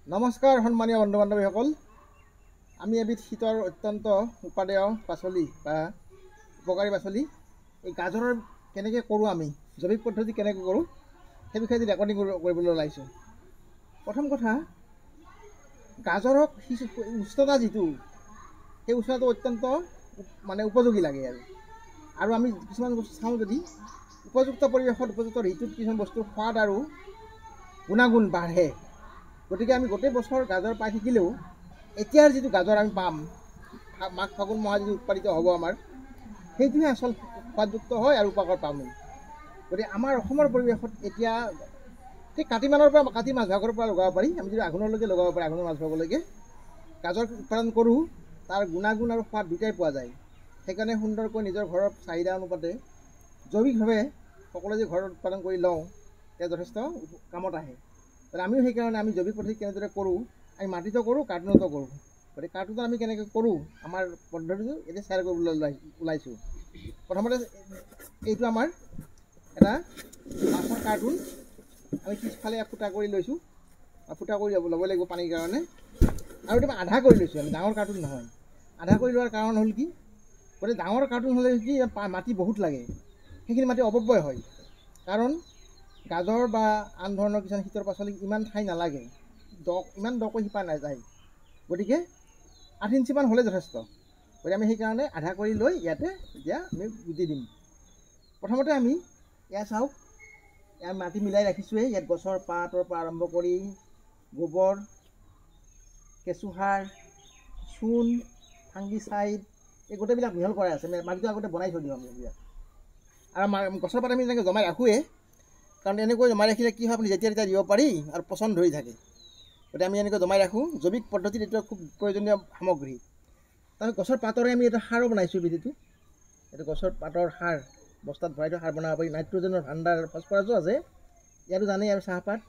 নমস্কাৰ সন্মানীয় বন্ধু বান্ধৱীসকল, আমি এবিধ শীতৰ অত্যন্ত উপাদেয় পাচলি বা উপকাৰী পাচলি এই গাজৰৰ কেনেকৈ কৰোঁ, আমি জৈৱিক পদ্ধতি কেনেকৈ কৰোঁ সেই বিষয়ে আজি ৰেকৰ্ডিং কৰিবলৈ ওলাইছোঁ। প্ৰথম কথা, গাজৰক উষ্ণতা যিটো সেই উষ্ণতাটো অত্যন্ত উপযোগী লাগে আৰু আমি কিছুমান বস্তু চাওঁ, যদি উপযুক্ত পৰিৱেশত উপযুক্ত ঋতুত কিছুমান বস্তুৰ সোৱাদ আৰু গুণাগুণ বাঢ়ে। গতিকে আমি গোটেই বছৰ গাজৰ পাই থাকিলেও এতিয়াৰ যিটো গাজৰ আমি পাম, মাঘ ফাগুন মাহ যিটো উৎপাদিত হ'ব আমাৰ, সেইটোহে আচল সোৱাদযুক্ত হয় আৰু উপকাৰ পাম। গতিকে আমাৰ অসমৰ পৰিৱেশত এতিয়া ঠিক কাতি মাছ ভাগৰ পৰা লগাব পাৰি, আমি যদি আঘোণলৈকে লগাব পাৰি, আঘোণৰ মাছ ভাগলৈকে গাজৰ উৎপাদন কৰোঁ, তাৰ গুণাগুণ আৰু সোৱাদ দুটাই পোৱা যায়। সেইকাৰণে সুন্দৰকৈ নিজৰ ঘৰৰ চাহিদা অনুপাতে জৈৱিকভাৱে সকলোৱে যদি ঘৰত উৎপাদন কৰি লওঁ, তেতিয়া যথেষ্ট কামত আহে। আমিও সেইকাৰণে আমি জৈৱিক পদ্ধতি কেনেদৰে কৰোঁ, আমি মাটিতো কৰোঁ, কাৰ্টুনতো কৰোঁ। গতিকে কাৰ্টুনত আমি কেনেকৈ কৰোঁ, আমাৰ পদ্ধতিটো এতিয়া শ্বেয়াৰ কৰিবলৈ ওলাইছোঁ। প্ৰথমতে এইটো আমাৰ এটা মাছৰ কাৰ্টুন, আমি পিছফালে ফুটা কৰি লৈছোঁ, ফুটা কৰি ল'ব লাগিব পানীৰ কাৰণে। আৰু এতিয়া আধা কৰি লৈছোঁ, আমি ডাঙৰ কাৰ্টুন নহয়। আধা কৰি লোৱাৰ কাৰণ হ'ল কি, গতিকে ডাঙৰ কাৰ্টুন হ'লে কি মাটি বহুত লাগে, সেইখিনি মাটি অপব্যয় হয়। কাৰণ গাজৰ বা আন ধৰণৰ কিছুমান শীতৰ পাচলি ইমান ঠাই নালাগে, ইমান দকৈ শিপা নাযায়। গতিকে 8 ইঞ্চিমান হ'লে যথেষ্ট। গতিকে আমি সেইকাৰণে আধা কৰি লৈ ইয়াতে এতিয়া আমি গুটি দিম। প্ৰথমতে আমি ইয়াত চাওক, ইয়াত মাটি মিলাই ৰাখিছোঁৱেই। ইয়াত গছৰ পাতৰ পৰা আৰম্ভ কৰি গোবৰ, কেঁচুসাৰ, চূণ, ফাংগিচাইড এই গোটেইবিলাক মিহল কৰাই আছে। মাটিটো আগতে বনাই থৈ দিওঁ আমি ইয়াত। আৰু গছৰ পাত আমি এনেকৈ জমাই ৰাখোঁৱেই, কাৰণ এনেকৈ জমাই ৰাখিলে কি হয়, আপুনি যেতিয়া তেতিয়া দিব পাৰি আৰু পচন ধৰি থাকে। গতিকে আমি এনেকৈ জমাই ৰাখোঁ। জৈৱিক পদ্ধতিত এইটো খুব প্ৰয়োজনীয় সামগ্ৰী। তাৰপিছত গছৰ পাতৰে আমি এটা সাৰো বনাইছোঁ বিধিটো। এইটো গছৰ পাতৰ সাৰ, বস্তাত ভৰাই থৈ সাৰ বনাব পাৰি। নাইট্ৰজেনৰ ভাণ্ডাৰ, ফচফৰাছো আছে। ইয়াতো জানেই আৰু চাহপাত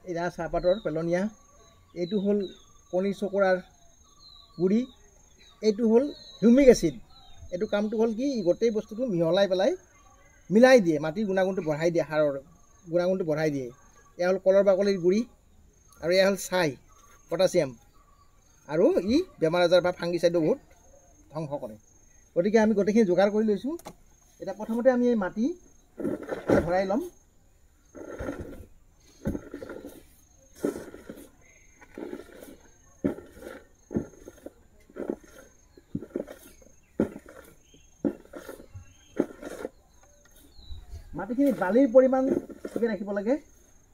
এয়া চাহপাতৰ পেলনীয়া। এইটো হ'ল কণীৰ চকৰাৰ গুড়ি। এইটো হ'ল হিউমিক এচিড। এইটো কামটো হ'ল কি, গোটেই বস্তুটো মিলাই দিয়ে, মাটিৰ গুণাগুণটো বঢ়াই দিয়ে, সাৰৰ গুণাগুণটো বঢ়াই দিয়ে। এয়া হ'ল কলৰ বাকলিৰ গুড়ি, আৰু এয়া হ'ল ছাই, পটাছিয়াম। আৰু ই বেমাৰ আজাৰ বা ফাংগিচাইডো বহুত ধ্বংস কৰে। গতিকে আমি গোটেইখিনি যোগাৰ কৰি লৈছোঁ। এতিয়া প্ৰথমতে আমি এই মাটি ভৰাই ল'ম। মাটিখিনি বালিৰ পৰিমাণ ঠিকে ৰাখিব লাগে,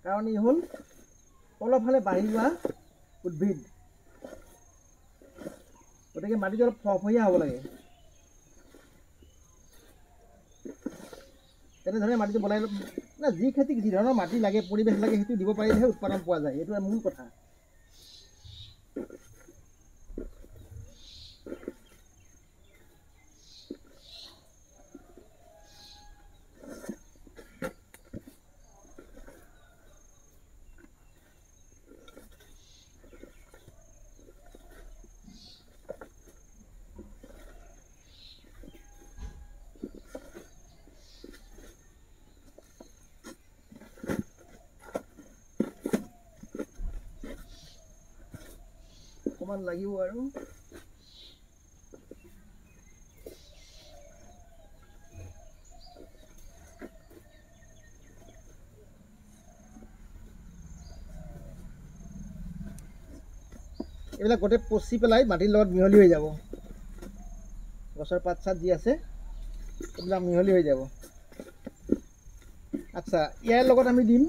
কাৰণ ই হ'ল তলফালে বাঢ়ি যোৱা উদ্ভিদ। গতিকে মাটিটো অলপ ফৰফৰীয়া হ'ব লাগে। তেনেধৰণে মাটিটো বনাই যি খেতিক যি ধৰণৰ মাটি লাগে, পৰিৱেশ লাগে, সেইটো দিব পাৰিলেহে উৎপাদন পোৱা যায়। এইটো মূল কথা। অকণমান লাগিব আৰু এইবিলাক গোটেই পচি পেলাই মাটিৰ লগত মিহলি হৈ যাব। গছৰ পাত চাত যি আছে এইবিলাক মিহলি হৈ যাব। আচ্ছা, ইয়াৰ লগত আমি দিম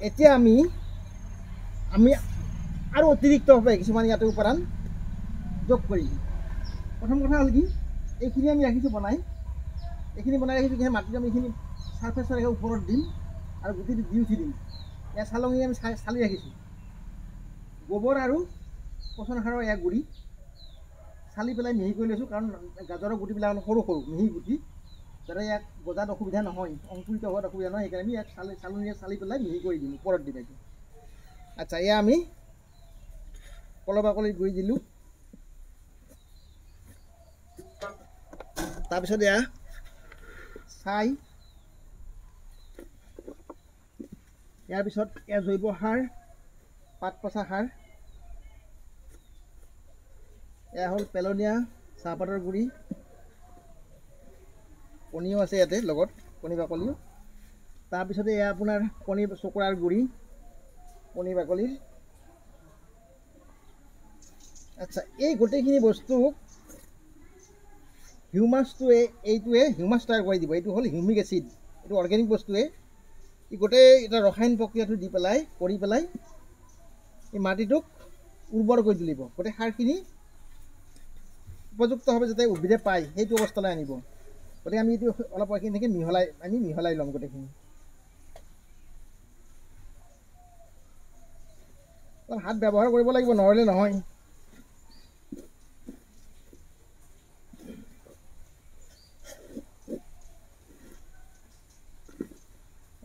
এতিয়া আমি আৰু অতিৰিক্তভাৱে কিছুমান ইয়াতে উপাদান যোগ কৰিম। প্ৰথম কথা হ'ল কি, এইখিনি আমি ৰাখিছোঁ বনাই, ৰাখিছোঁ কি, মাটিটো আমি এইখিনি চাৰ্ফেচৰ ওপৰত দিম আৰু গুটিটো দি উঠি দিম। ইয়াৰ চালঙি আমি চালি ৰাখিছোঁ। গোবৰ আৰু পচন সাৰৰ এয়া গুড়ি চালি পেলাই মিহি কৰি লৈছোঁ, কাৰণ গাজৰৰ গুটিবিলাক অলপ সৰু সৰু মিহি গুটি। যাতে ইয়াক গজাত অসুবিধা নহয়, অংকুৰিত হোৱাত অসুবিধা নহয়, সেইকাৰণে আমি ইয়াক চালনীৰে চালি পেলাই মিহি কৰি দিম, ওপৰত দিম এইটো। আচ্ছা, এয়া আমি কলৰ বাকলিৰ গুড়ি দিলোঁ। তাৰপিছত এয়া ছাই, ইয়াৰ পিছত এয়া জৈৱ সাৰ, পাত পচা সাৰ, এয়া হ'ল পেলনীয়া চাহপাতৰ গুড়ি, কণীও আছে ইয়াতে লগত, কণী বাকলিও। তাৰপিছতে এয়া আপোনাৰ কণী চকুৰাৰ গুড়ি, কণী বাকলিৰ। আচ্ছা, এই গোটেইখিনি বস্তুক এইটোৱে হিউমাছ তৈয়াৰ কৰি দিব। এইটো হ'ল হিউমিক এচিড, এইটো অৰ্গেনিক বস্তুৱে। ই গোটেই এটা ৰসায়ন প্ৰক্ৰিয়াটো কৰি পেলাই এই মাটিটোক উৰ্বৰ কৰি তুলিব। গোটেই সাৰখিনি উপযুক্তভাৱে যাতে উদ্ভিদে পায় সেইটো অৱস্থালৈ আনিব। গতিকে আমি এইটো অলপ এইখিনিকে মিহলাই ল'ম গোটেইখিনি। হাত ব্যৱহাৰ কৰিব লাগিব, নহ'লে নহয়।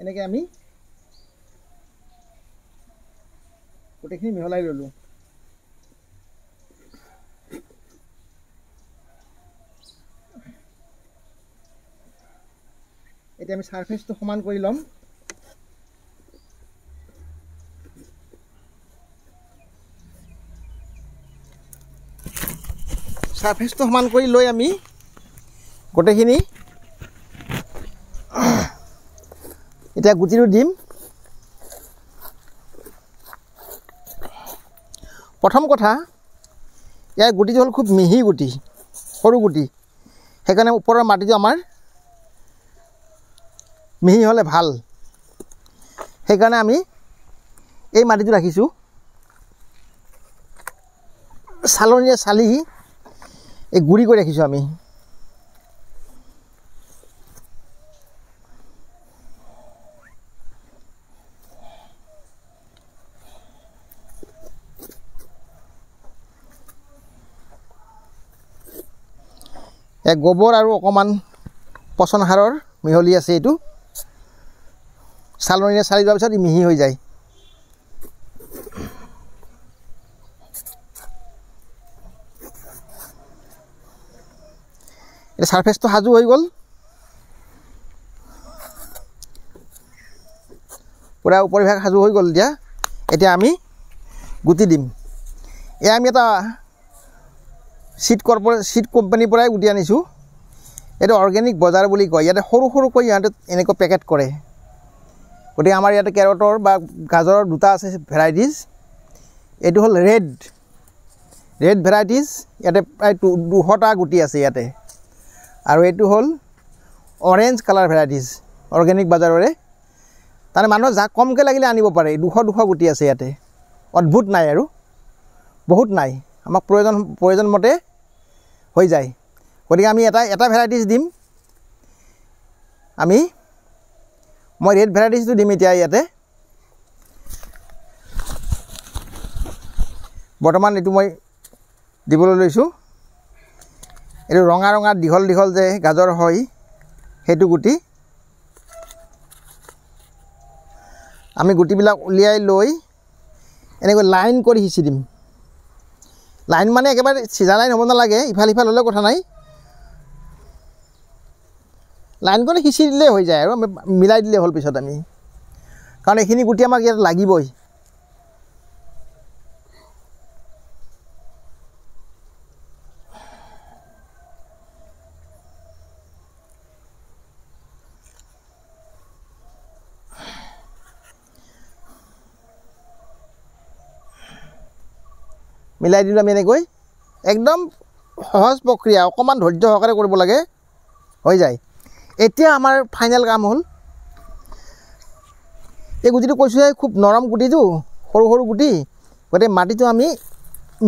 এনেকৈ আমি গোটেইখিনি মিহলাই ল'লোঁ। এতিয়া আমি ছাৰফেচটো সমান কৰি ল'ম। ছাৰফেচটো সমান কৰি লৈ আমি গোটেইখিনি এতিয়া গুটিটো দিম। প্ৰথম কথা, ইয়াৰ গুটিটো হ'ল খুব মিহি গুটি, সৰু গুটি, সেইকাৰণে ওপৰৰ মাটিটো আমাৰ মিহি হ'লে ভাল। সেইকাৰণে আমি এই মাটিটো ৰাখিছোঁ। চালনীৰে চালি এই গুড়ি কৰি ৰাখিছোঁ আমি। গোবৰ আৰু অকণমান পচন সাৰৰ মিহলি আছে। এইটো চালনীৰে চালি যোৱাৰ পিছত ই মিহি হৈ যায়। এতিয়া ছাৰফেচটো সাজু হৈ গ'ল, পূৰা উপৰিভাগ সাজু হৈ গ'ল। এতিয়া আমি গুটি দিম। এয়া আমি এটা চিড কোম্পানীৰ পৰাই গুটি আনিছোঁ। এইটো অৰ্গেনিক বজাৰ বুলি কয়। ইয়াতে সৰু সৰুকৈ ইহঁতে এনেকৈ পেকেট কৰে। গতিকে আমাৰ ইয়াতে কেৰটৰ বা গাজৰৰ দুটা আছে ভেৰাইটিজ। এইটো হ'ল ৰেড ভেৰাইটিজ, ইয়াতে প্ৰায় 200টা গুটি আছে ইয়াতে। আৰু এইটো হ'ল অৰেঞ্জ কালাৰ ভেৰাইটিজ, অৰ্গেনিক বজাৰৰে। তাৰমানে মানুহৰ কমকৈ লাগিলে আনিব পাৰে। 200 গুটি আছে ইয়াতে, অদ্ভুত নাই আৰু বহুত নাই, আমাক প্ৰয়োজন মতে হৈ যায়। গতিকে আমি এটা ভেৰাইটিজ দিম। মই ৰেড ভেৰাইটিজটো দিম এতিয়া ইয়াতে। বৰ্তমান এইটো মই দিবলৈ লৈছোঁ। এইটো ৰঙা দীঘল যে গাজৰ হয়, সেইটো গুটি। আমি গুটিবিলাক উলিয়াই লৈ এনেকৈ লাইন কৰি সিঁচি দিম। লাইন মানে একেবাৰে চিধা লাইন হ'ব নালাগে, ইফাল সিফাল হ'লেও কথা নাই। লাইন কৰি সিঁচি দিলেই হৈ যায় আৰু মিলাই দিলেই হ'ল পিছত আমি, কাৰণ এইখিনি গুটি আমাক ইয়াত লাগিবই। মিলাই দিলোঁ আমি এনেকৈ। একদম সহজ প্ৰক্ৰিয়া, অকণমান ধৈৰ্য সহকাৰে কৰিব লাগে, হৈ যায়। এতিয়া আমাৰ ফাইনেল কাম হ'ল, এই গুটিটো কৈছোঁহে খুব নৰম গুটিটো, সৰু গুটি। গতিকে মাটিটো আমি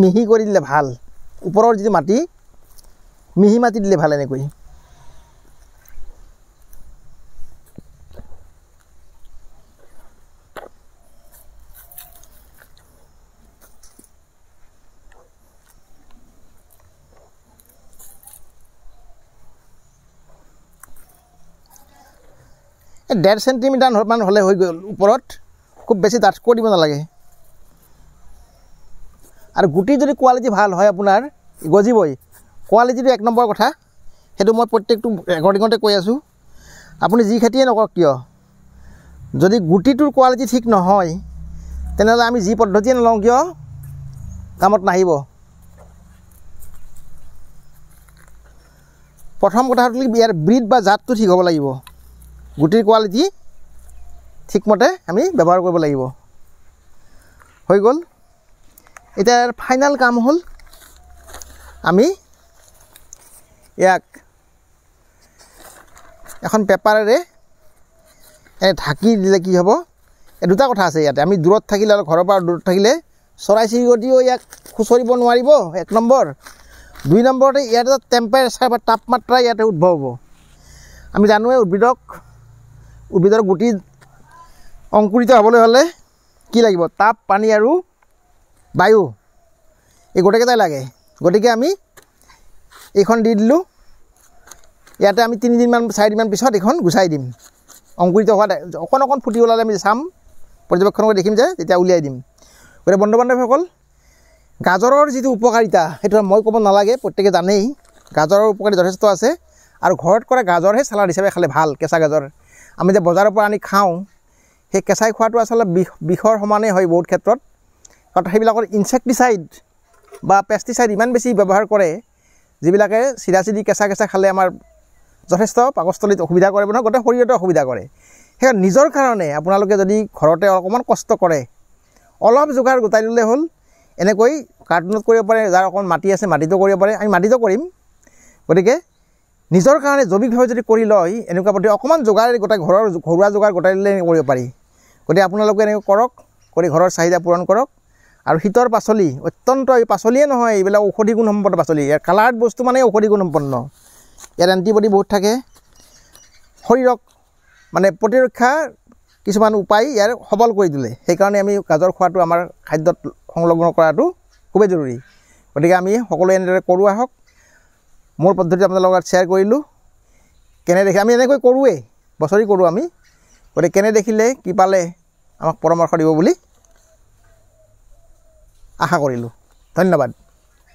মিহি কৰি দিলে ভাল। ওপৰৰ যিটো মাটি, মিহি মাটি দিলে ভাল। এনেকৈ 1.5 সেণ্টিমিটাৰ মান হ'লে হৈ গ'ল ওপৰত, খুব বেছি ডাঠ কৰি দিব নালাগে। আৰু গুটিৰ যদি কোৱালিটি ভাল হয় আপোনাৰ গজিবই, কোৱালিটিটো 1 নম্বৰ কথা। সেইটো মই প্ৰত্যেকটো ৰেকৰ্ডিঙতে কৈ আছোঁ। আপুনি যি খেতিয়ে নকৰক কিয়, যদি গুটিটোৰ কোৱালিটি ঠিক নহয় তেনেহ'লে আমি যি পদ্ধতিয়ে নলওঁ কিয় কামত নাহিব। প্ৰথম কথা হ'ল ইয়াৰ ব্ৰীড বা জাতটো ঠিক হ'ব লাগিব, গুটিৰ কোৱালিটি ঠিকমতে আমি ব্যৱহাৰ কৰিব লাগিব। হৈ গ'ল। এতিয়া ফাইনেল কাম হ'ল আমি ইয়াক এখন পেপাৰেৰে ঢাকি দিলে কি হ'ব। দুটা কথা আছে ইয়াতে, আমি দূৰত থাকিলে আৰু ঘৰৰ পৰা দূৰত থাকিলে চৰাই চিৰিকটিও ইয়াক খুচৰিব নোৱাৰিব 1 নম্বৰ। 2 নম্বৰতে ইয়াত এটা টেম্পাৰেচাৰ বা তাপমাত্ৰা ইয়াতে উদ্ভৱ হ'ব। আমি জানোৱে উদ্ভিদৰ গুটি অংকুৰিত হ'বলৈ হ'লে কি লাগিব, তাপ, পানী আৰু বায়ু, এই গোটেইকেইটাই লাগে। গতিকে আমি এইখন দি দিলোঁ, ইয়াতে আমি 3 দিনমান 4 দিনমান পিছত এইখন গুচাই দিম। অংকুৰিত হোৱা অকণ ফুটি ওলালে আমি চাম, পৰ্যবেক্ষণ কৰি দেখিম যে তেতিয়া উলিয়াই দিম। গতিকে বন্ধু বান্ধৱীসকল, গাজৰৰ যিটো উপকাৰিতা সেইটো মই ক'ব নালাগে, প্ৰত্যেকে জানেই। গাজৰৰ উপকাৰিতা যথেষ্ট আছে আৰু ঘৰত কৰা গাজৰহে চালাড হিচাপে খালে ভাল। কেঁচা গাজৰ আমি যে বজাৰৰ পৰা আনি খাওঁ, সেই কেঁচাই খোৱাটো আচলতে বিষৰ সমানেই হয় বহুত ক্ষেত্ৰত, কাৰণ সেইবিলাকৰ ইনছেক্টিচাইড বা পেষ্টিচাইড ইমান বেছি ব্যৱহাৰ কৰে যিবিলাকে চিধা কেঁচা খালে আমাৰ যথেষ্ট পাকস্থলীত অসুবিধা কৰে, নহয় গোটেই শৰীৰতে অসুবিধা কৰে। সেইকাৰণে নিজৰ কাৰণে আপোনালোকে যদি ঘৰতে অকণমান কষ্ট কৰে, অলপ যোগাৰ গোটাই ল'লে হ'ল। এনেকৈ কাৰ্টুনত কৰিব পাৰে, যাৰ অকণমান মাটি আছে মাটিতো কৰিব পাৰে, আমি মাটিতো কৰিম। গতিকে নিজৰ কাৰণে জৈৱিকভাৱে যদি কৰি লয়, এনেকুৱা প্ৰতি অকণমান যোগাৰ গোটাই ঘৰুৱা যোগাৰ গোটাই ল'লে কৰিব পাৰি। গতিকে আপোনালোকে এনেকৈ কৰক, কৰি ঘৰৰ চাহিদা পূৰণ কৰক। আৰু শীতৰ পাচলি অত্যন্ত, এই পাচলিয়ে নহয়, এইবিলাক ঔষধি গুণসম্পন্ন পাচলি। ইয়াৰ কালাৰ্ড বস্তু মানে ঔষধি গুণসম্পন্ন। ইয়াত এণ্টিবডি বহুত থাকে, শৰীৰক মানে প্ৰতিৰক্ষা কিছুমান উপায় ইয়াৰ সবল কৰি তোলে। সেইকাৰণে আমি গাজৰ খোৱাটো আমাৰ খাদ্যত সংলগ্ন কৰাটো খুবেই জৰুৰী। গতিকে আমি সকলোৱে এনেদৰে কৰোঁ আহক। মোৰ পদ্ধতি আপোনালোকৰ লগত শ্বেয়াৰ কৰিলোঁ। কেনে দেখি আমি এনেকৈ কৰোঁৱেই, বছৰি কৰোঁ আমি। গতিকে কেনে দেখিলে, কি পালে আমাক পৰামৰ্শ দিব বুলি আশা কৰিলোঁ। ধন্যবাদ।